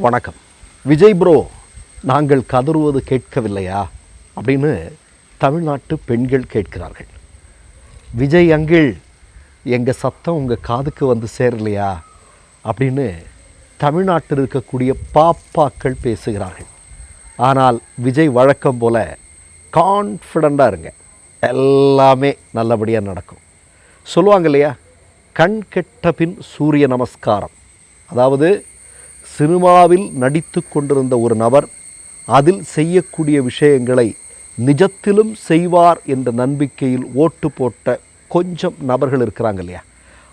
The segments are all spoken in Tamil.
வணக்கம். விஜய் ப்ரோ, நாங்கள் கதறுவது கேட்கவில்லையா அப்படின்னு தமிழ்நாட்டு பெண்கள் கேட்கிறார்கள். விஜய் அங்கிள், எங்கள் சத்தம் உங்கள் காதுக்கு வந்து சேரலையா அப்படின்னு தமிழ்நாட்டில் இருக்கக்கூடிய பாப்பாக்கள் பேசுகிறார்கள். ஆனால் விஜய் வழக்கம் போல் கான்ஃபிடண்ட்டாக இருங்க, எல்லாமே நல்லபடியாக நடக்கும். சொல்லுவாங்க இல்லையா, கண் கெட்ட பின் சூரிய நமஸ்காரம். அதாவது சினிமாவில் நடித்து கொண்டிருந்த ஒரு நபர் அதில் செய்யக்கூடிய விஷயங்களை நிஜத்திலும் செய்வார் என்ற நம்பிக்கையில் ஓட்டு போட்ட கொஞ்சம் நபர்கள் இருக்கிறாங்க இல்லையா,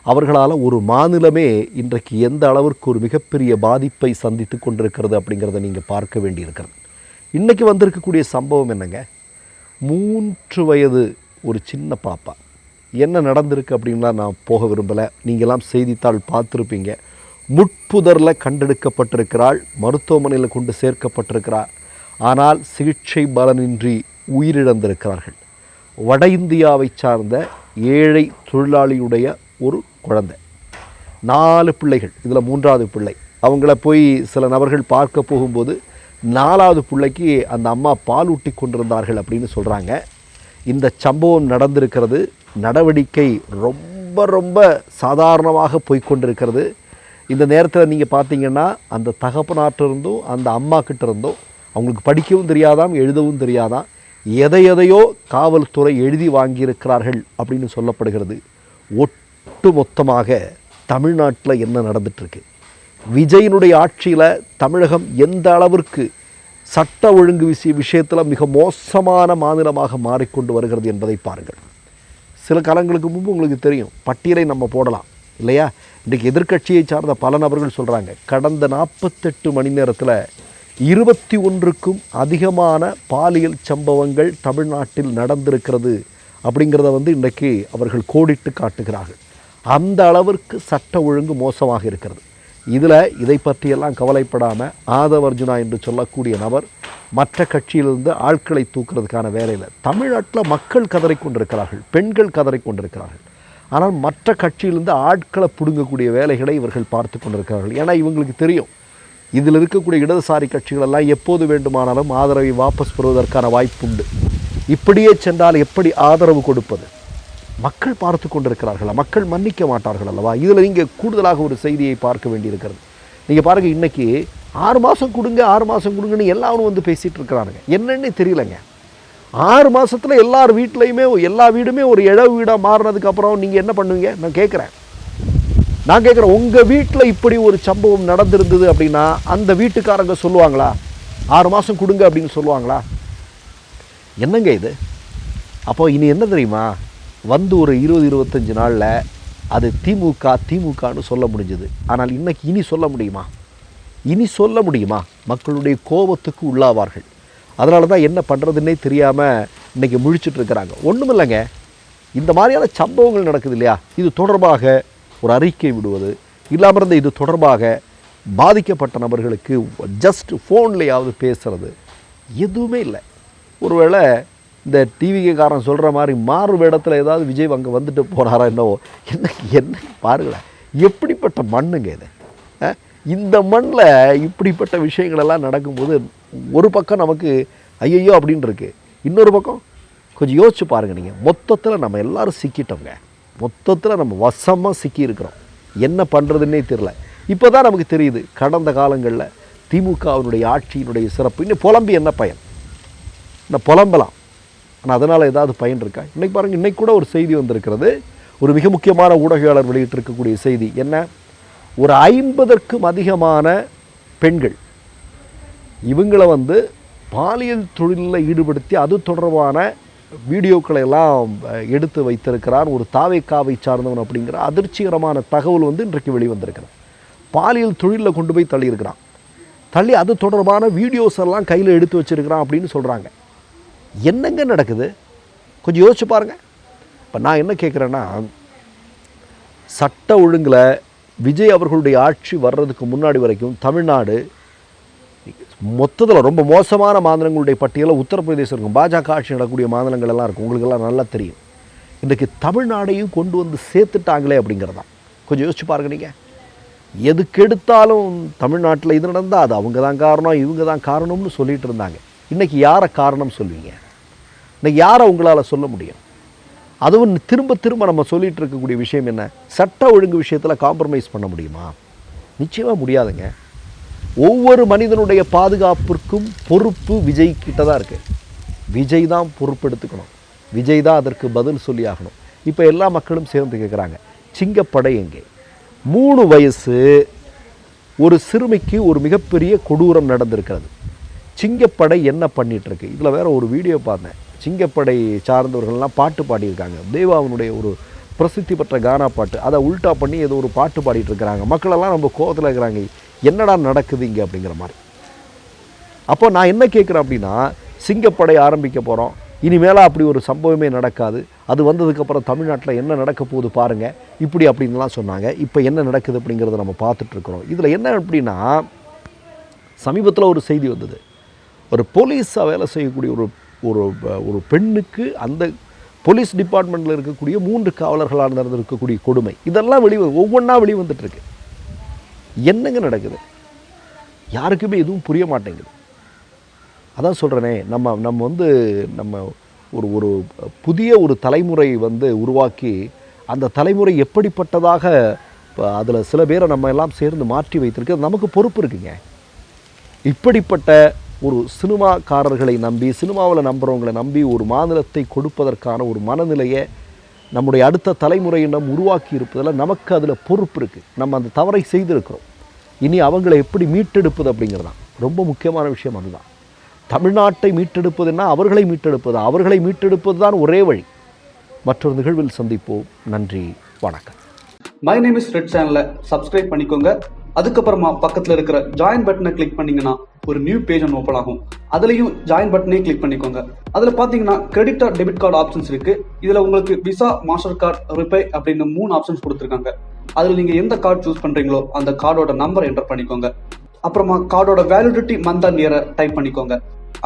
அவர்களால் ஒரு மாநிலமே இன்றைக்கு எந்த அளவிற்கு ஒரு மிகப்பெரிய பாதிப்பை சந்தித்து கொண்டிருக்கிறது அப்படிங்கிறத நீங்கள் பார்க்க வேண்டியிருக்கிறது. இன்றைக்கி வந்திருக்கக்கூடிய சம்பவம் என்னங்க, 3 வயது ஒரு சின்ன பாப்பா. என்ன நடந்திருக்கு அப்படின்லாம் நான் போக விரும்பலை. நீங்களாம் செய்தித்தாள் பார்த்துருப்பீங்க. முட்புதரில் கண்டெடுக்கப்பட்டிருக்கிறாள், மருத்துவமனையில் கொண்டு சேர்க்கப்பட்டிருக்கிறார். ஆனால் சிகிச்சை பலனின்றி உயிரிழந்திருக்கிறார்கள். வட இந்தியாவை சார்ந்த ஏழை தொழிலாளியுடைய ஒரு குழந்தை, 4 பிள்ளைகள், இதில் 3வது பிள்ளை. அவங்கள போய் சில நபர்கள் பார்க்க போகும்போது 4வது பிள்ளைக்கு அந்த அம்மா பால் ஊட்டி கொண்டிருந்தார்கள் அப்படின்னு சொல்கிறாங்க. இந்த சம்பவம் நடந்திருக்கிறது. நடவடிக்கை ரொம்ப சாதாரணமாக போய்கொண்டிருக்கிறது. இந்த நேரத்தில் நீங்கள் பார்த்தீங்கன்னா அந்த தகப்பனாட்டிருந்தும் அந்த அம்மா கிட்ட இருந்தும் அவங்களுக்கு படிக்கவும் தெரியாதாம், எழுதவும் தெரியாதாம், எதையோ காவல்துறை எழுதி வாங்கியிருக்கிறார்கள் அப்படின்னு சொல்லப்படுகிறது. ஒட்டு மொத்தமாக தமிழ்நாட்டில் என்ன நடந்துட்டுருக்கு, விஜயினுடைய ஆட்சியில் தமிழகம் எந்த அளவிற்கு சட்ட ஒழுங்கு விஷயத்தில் மிக மோசமான மாநிலமாக மாறிக்கொண்டு வருகிறது என்பதை பாருங்கள். சில காலங்களுக்கு முன்பு உங்களுக்கு தெரியும், பட்டியலை நம்ம போடலாம் இல்லையா. இன்றைக்கு எதிர்க்கட்சியை சார்ந்த பல நபர்கள் சொல்கிறாங்க, கடந்த 48 மணி நேரத்தில் 21க்கும் அதிகமான பாலியல் சம்பவங்கள் தமிழ்நாட்டில் நடந்திருக்கிறது அப்படிங்கிறத இன்றைக்கு அவர்கள் கோடிட்டு காட்டுகிறார்கள். அந்த அளவிற்கு சட்ட ஒழுங்கு மோசமாக இருக்கிறது. இதில் இதை பற்றியெல்லாம் கவலைப்படாமல் ஆதவ் அர்ஜுனா என்று சொல்லக்கூடிய நபர் மற்ற கட்சியிலிருந்து ஆட்களை தூக்குறதுக்கான வேலையில் தமிழ்நாட்டில் மக்கள் கதறிக்கொண்டிருக்கிறார்கள், பெண்கள் கதறிக்கொண்டிருக்கிறார்கள். ஆனால் மற்ற கட்சியிலிருந்து ஆட்களை பிடுங்கக்கூடிய வேலைகளை இவர்கள் பார்த்து கொண்டிருக்கிறார்கள். ஏன்னா இவங்களுக்கு தெரியும், இதில் இருக்கக்கூடிய இடதுசாரி கட்சிகளெல்லாம் எப்போது வேண்டுமானாலும் ஆதரவை வாபஸ் பெறுவதற்கான வாய்ப்புண்டு. இப்படியே சென்றால் எப்படி ஆதரவு கொடுப்பது? மக்கள் பார்த்து கொண்டிருக்கிறார்களா? மக்கள் மன்னிக்க மாட்டார்கள் அல்லவா? இதில் நீங்கள் கூடுதலாக ஒரு செய்தியை பார்க்க வேண்டியிருக்கிறது. நீங்கள் பாருங்கள், இன்றைக்கி 6 மாதம் கொடுங்க 6 மாதம் கொடுங்கன்னு எல்லாரும் பேசிகிட்டு இருக்கிறானுங்க. என்னன்னே தெரியலைங்க. 6 மாதத்தில் எல்லார் வீட்லேயுமே எல்லா வீடுமே ஒரு இழவு வீடாக மாறினதுக்கப்புறம் நீங்கள் என்ன பண்ணுவீங்க? நான் கேட்குறேன், உங்கள் வீட்டில் இப்படி ஒரு சம்பவம் நடந்திருந்தது அப்படின்னா அந்த வீட்டுக்காரங்க சொல்லுவாங்களா 6 மாதம் கொடுங்க அப்படின்னு சொல்லுவாங்களா? என்னங்க இது? அப்போ இனி என்ன தெரியுமா, ஒரு 20-25 நாளில் அது திமுகன்னு சொல்ல முடிஞ்சது. ஆனால் இனி சொல்ல முடியுமா? மக்களுடைய கோபத்துக்கு உள்ளாவார்கள். அதனால தான் என்ன பண்ணுறதுன்னே தெரியாமல் இன்றைக்கி முழிச்சிட்ருக்கிறாங்க. ஒன்றும் இல்லைங்க, இந்த மாதிரியான சம்பவங்கள் நடக்குது இல்லையா, இது தொடர்பாக ஒரு அறிக்கை விடுவது இல்லாமல் இருந்த இது தொடர்பாக பாதிக்கப்பட்ட நபர்களுக்கு ஜஸ்ட் ஃபோன்லேயாவது பேசுகிறது எதுவுமே இல்லை. ஒருவேளை இந்த டிவிக்காரன் சொல்கிற மாதிரி மாறு வேடத்தில் ஏதாவது விஜய் அங்கே வந்துட்டு போகிறாரா என்னவோ. என்ன பாருங்களேன், எப்படிப்பட்ட மண்ணுங்க இது. இந்த மண்ணில் இப்படிப்பட்ட விஷயங்களெல்லாம் நடக்கும்போது ஒரு பக்கம் நமக்கு ஐயோ அப்படின்னு இருக்குது, இன்னொரு பக்கம் கொஞ்சம் யோசிச்சு பாருங்கள் நீங்கள். மொத்தத்தில் நம்ம எல்லோரும் சிக்கிட்டோங்க, மொத்தத்தில் நம்ம வசமாக சிக்கியிருக்கிறோம். என்ன பண்ணுறதுன்னே தெரியல. இப்போ தான் நமக்கு தெரியுது, கடந்த காலங்களில் திமுகவினுடைய ஆட்சியினுடைய சிறப்பு. இன்னும் புலம்பி என்ன பயன்? இன்னும் புலம்பலாம், ஆனால் அதனால் ஏதாவது பயன் இருக்கா? இன்றைக்கி பாருங்கள், இன்றைக்கி கூட ஒரு செய்தி வந்திருக்கிறது. ஒரு மிக முக்கியமான ஊடகவியலாளர் வெளியிட்டிருக்கக்கூடிய செய்தி என்ன, ஒரு 50க்கும் அதிகமான பெண்கள் இவங்களை பாலியல் தொழிலில் ஈடுபடுத்தி அது தொடர்பான வீடியோக்களை எல்லாம் எடுத்து வைத்திருக்கிறார் ஒரு தாவேக்காவை சார்ந்தவன் அப்படிங்கிற அதிர்ச்சிகரமான தகவல் இன்றைக்கு வெளிவந்திருக்கிறது. பாலியல் தொழிலில் கொண்டு போய் தள்ளியிருக்கிறான், தள்ளி அது தொடர்பான வீடியோஸ் எல்லாம் கையில் எடுத்து வச்சுருக்கிறான் அப்படின்னு சொல்கிறாங்க. என்னங்க நடக்குது? கொஞ்சம் யோசிச்சு பாருங்கள். இப்போ நான் என்ன கேட்குறேன்னா, சட்ட ஒழுங்கில் விஜய் அவர்களுடைய ஆட்சி வர்றதுக்கு முன்னாடி வரைக்கும் தமிழ்நாடு மொத்தத்தில் ரொம்ப மோசமான மாநிலங்களுடைய பட்டியலில் உத்தரப்பிரதேசம் இருக்கும். பாஜக ஆட்சி நடக்கக்கூடிய மாநிலங்கள் எல்லாம் இருக்கும், உங்களுக்கெல்லாம் நல்லா தெரியும். இன்றைக்கு தமிழ்நாடையும் கொண்டு சேர்த்துட்டாங்களே அப்படிங்கிறதான். கொஞ்சம் யோசிச்சு பாருங்க. நீங்கள் எதுக்கெடுத்தாலும் தமிழ்நாட்டில் இது நடந்தால் அது அவங்க தான் காரணம், இவங்க தான் காரணம்னு சொல்லிகிட்டு இருந்தாங்க. இன்றைக்கி யாரை காரணம் சொல்வீங்க? இன்றைக்கி யாரை உங்களால் சொல்ல முடியும்? அதுவும் திரும்ப திரும்ப நம்ம சொல்லிகிட்டு இருக்கக்கூடிய விஷயம் என்ன? சட்ட ஒழுங்கு விஷயத்தில் காம்ப்ரமைஸ் பண்ண முடியுமா? நிச்சயமாக முடியாதுங்க. ஒவ்வொரு மனிதனுடைய பாதுகாப்பிற்கும் பொறுப்பு விஜய் கிட்ட தான் இருக்குது. விஜய் தான் பொறுப்பெடுத்துக்கணும். விஜய் தான் அதற்கு பதில் சொல்லி ஆகணும். இப்போ எல்லா மக்களும் சேர்ந்து கேட்குறாங்க, சிங்கப்படை எங்கே? 3 வயசு ஒரு சிறுமிக்கு ஒரு மிகப்பெரிய கொடூரம் நடந்திருக்கிறது. சிங்கப்படை என்ன பண்ணிகிட்ருக்கு? இதில் வேறு ஒரு வீடியோ பார்த்தேன். சிங்கப்படை சார்ந்தவர்கள்லாம் பாட்டு பாடியிருக்காங்க. தேவாவினுடைய ஒரு பிரசித்தி பெற்ற கானா பாட்டு, அதை உல்ட்டா பண்ணி ஏதோ ஒரு பாட்டு பாடிட்டு இருக்கிறாங்க. மக்களெல்லாம் ரொம்ப கோபத்தில் இருக்கிறாங்க, என்னடா நடக்குது இங்கே அப்படிங்கிற மாதிரி. அப்போ நான் என்ன கேட்குறேன் அப்படின்னா, சிங்கப்படை ஆரம்பிக்க போகிறோம், இனிமேல் அப்படி ஒரு சம்பவமே நடக்காது, அது வந்ததுக்கப்புறம் தமிழ்நாட்டில் என்ன நடக்க போகுது பாருங்கள், இப்படி அப்படின்லாம் சொன்னாங்க. இப்போ என்ன நடக்குது அப்படிங்கிறத நம்ம பார்த்துட்ருக்குறோம். இதில் என்ன அப்படின்னா, சமீபத்தில் ஒரு செய்தி வந்தது. ஒரு போலீஸாக வேலை செய்யக்கூடிய ஒரு பெண்ணுக்கு அந்த போலீஸ் டிபார்ட்மெண்ட்டில் இருக்கக்கூடிய 3 காவலர்களாக நடந்திருக்கக்கூடிய கொடுமை, இதெல்லாம் ஒவ்வொன்றா வெளிவந்துட்டுருக்கு. என்னங்க நடக்குது? யாருக்குமே எதுவும் புரிய மாட்டேங்குது. அதான் சொல்கிறேனே, நம்ம ஒரு புதிய ஒரு தலைமுறை உருவாக்கி, அந்த தலைமுறை எப்படிப்பட்டதாக அதில் சில பேரை நம்ம எல்லாம் சேர்ந்து மாற்றி வைத்திருக்கு. நமக்கு பொறுப்பு இருக்குங்க. இப்படிப்பட்ட ஒரு சினிமாக்காரர்களை நம்பி, சினிமாவில் நம்புகிறவங்களை நம்பி ஒரு மாநிலத்தை கொடுப்பதற்கான ஒரு மனநிலையை நம்முடைய அடுத்த தலைமுறையினம் உருவாக்கி இருப்பதில் நமக்கு அதில் பொறுப்பு இருக்குது. நம்ம அந்த தவறை செய்திருக்கிறோம். இனி அவங்களை எப்படி மீட்டெடுப்பது அப்படிங்கிறது தான் ரொம்ப முக்கியமான விஷயம். அதுதான் தமிழ்நாட்டை மீட்டெடுப்பதுன்னா அவர்களை மீட்டெடுப்பது, அவர்களை மீட்டெடுப்பது தான் ஒரே வழி. மற்றொரு நிகழ்வில் சந்திப்போம். நன்றி, வணக்கம். மை நேம் இஸ் ரெட் சேனலை சப்ஸ்கிரைப் பண்ணிக்கோங்க. அதுக்கப்புறமா பக்கத்தில் இருக்கிற ஜாயின் பட்டனை கிளிக் பண்ணீங்கன்னா ஒரு நியூ பேஜ் ஒன்று ஓப்பன் ஆகும். அதுலேயும் ஜாயின் பட்டனே கிளிக் பண்ணிக்கோங்க. அதில் பார்த்தீங்கன்னா credit card, debit card options இருக்கு. இதில் உங்களுக்கு விசா, மாஸ்டர் கார்டு, ரிப்பே அப்படின்னு 3 ஆப்ஷன்ஸ் கொடுத்துருக்காங்க. அதில் நீங்கள் எந்த கார்டு சூஸ் பண்ணுறீங்களோ அந்த கார்டோட நம்பர் என்டர் பண்ணிக்கோங்க. அப்புறமா கார்டோட வேலிடிட்டி மந்த் அண்ட் இயரை டைப் பண்ணிக்கோங்க.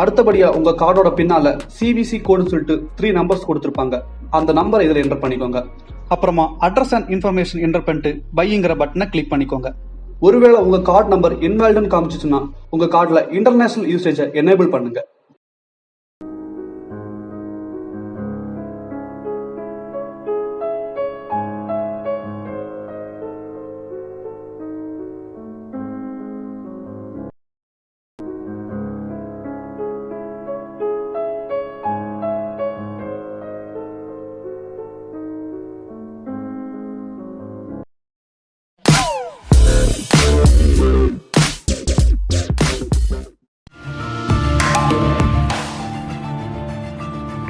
அடுத்தபடியாக உங்கள் கார்டோட பின்னால் CVC கோடுன்னு சொல்லிட்டு 3 நம்பர்ஸ் கொடுத்துருப்பாங்க. அந்த நம்பரை இதில் என்டர் பண்ணிக்கோங்க. அப்புறமா அட்ரஸ் அண்ட் இன்ஃபர்மேஷன் என்டர் பண்ணிட்டு பைங்கிற பட்டனை கிளிக் பண்ணிக்கோங்க. ஒருவேளை உங்க கார்டு நம்பர் இன்வாலிட்னு காமிச்சிச்சுன்னா உங்க கார்டுல இன்டர்நேஷனல் யூசேஜை எனேபிள் பண்ணுங்க.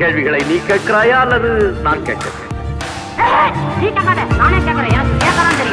கேள்விகளை நீ கேட்கிறாயா அல்லது நான் கேட்கிறேன்? நீ கேட்காத, நானே கேட்கிறேன். எனக்கு கேட்கறான் தெரியும்.